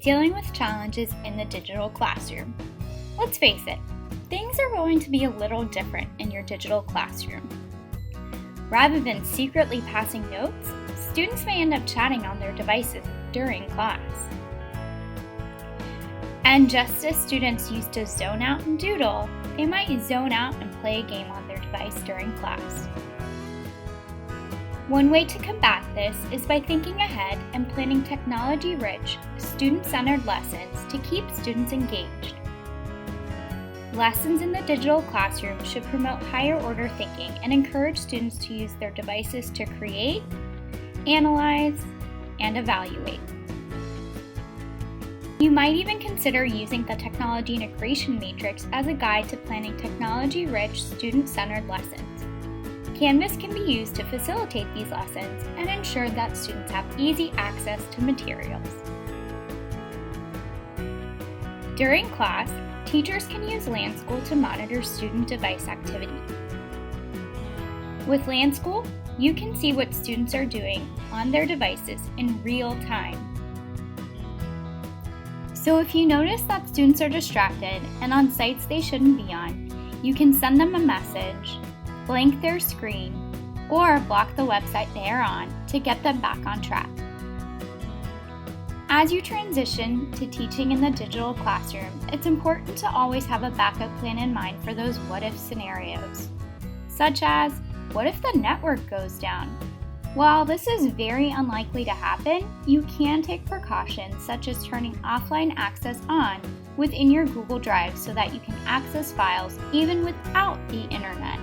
dealing with challenges in the digital classroom. Let's face it, things are going to be a little different in your digital classroom. Rather than secretly passing notes, students may end up chatting on their devices during class. And just as students used to zone out and doodle, they might zone out and play a game on their device during class. One way to combat this is by thinking ahead and planning technology-rich, student-centered lessons to keep students engaged. Lessons in the digital classroom should promote higher-order thinking and encourage students to use their devices to create, analyze, and evaluate. You might even consider using the Technology Integration Matrix as a guide to planning technology-rich, student-centered lessons. Canvas can be used to facilitate these lessons and ensure that students have easy access to materials. During class, teachers can use LaunchED to monitor student device activity. With LaunchED, you can see what students are doing on their devices in real time. So if you notice that students are distracted and on sites they shouldn't be on, you can send them a message, blank their screen, or block the website they are on to get them back on track. As you transition to teaching in the digital classroom, it's important to always have a backup plan in mind for those what-if scenarios, such as, what if the network goes down? While this is very unlikely to happen, you can take precautions such as turning offline access on within your Google Drive so that you can access files even without the internet.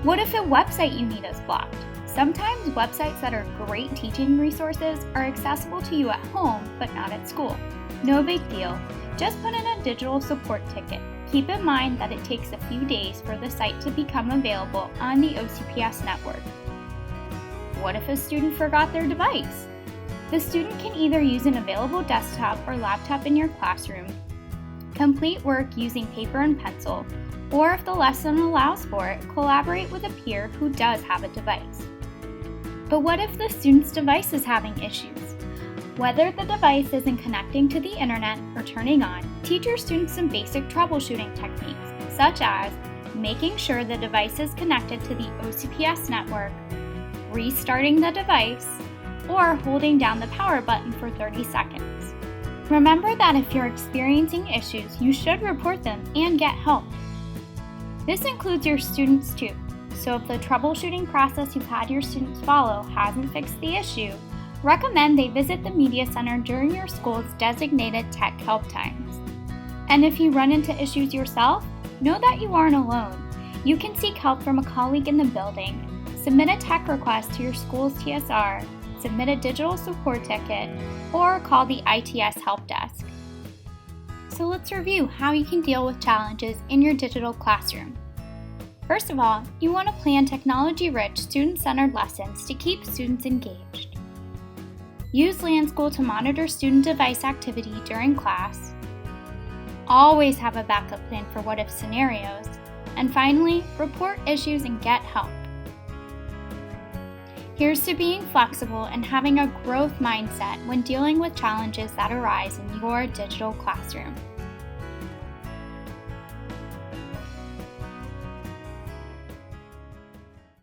What if a website you need is blocked? Sometimes websites that are great teaching resources are accessible to you at home but not at school. No big deal, just put in a digital support ticket. Keep in mind that it takes a few days for the site to become available on the OCPS network. What if a student forgot their device? The student can either use an available desktop or laptop in your classroom, complete work using paper and pencil, or if the lesson allows for it, collaborate with a peer who does have a device. But what if the student's device is having issues? Whether the device isn't connecting to the internet or turning on, teach your students some basic troubleshooting techniques, such as making sure the device is connected to the OCPS network, restarting the device, or holding down the power button for 30 seconds. Remember that if you're experiencing issues, you should report them and get help. This includes your students too, so if the troubleshooting process you've had your students follow hasn't fixed the issue, recommend they visit the Media Center during your school's designated tech help times. And if you run into issues yourself, know that you aren't alone. You can seek help from a colleague in the building, submit a tech request to your school's TSR, submit a digital support ticket, or call the ITS help desk. So let's review how you can deal with challenges in your digital classroom. First of all, you want to plan technology-rich, student-centered lessons to keep students engaged. Use LaunchED to monitor student device activity during class. Always have a backup plan for what-if scenarios. And finally, report issues and get help. Here's to being flexible and having a growth mindset when dealing with challenges that arise in your digital classroom.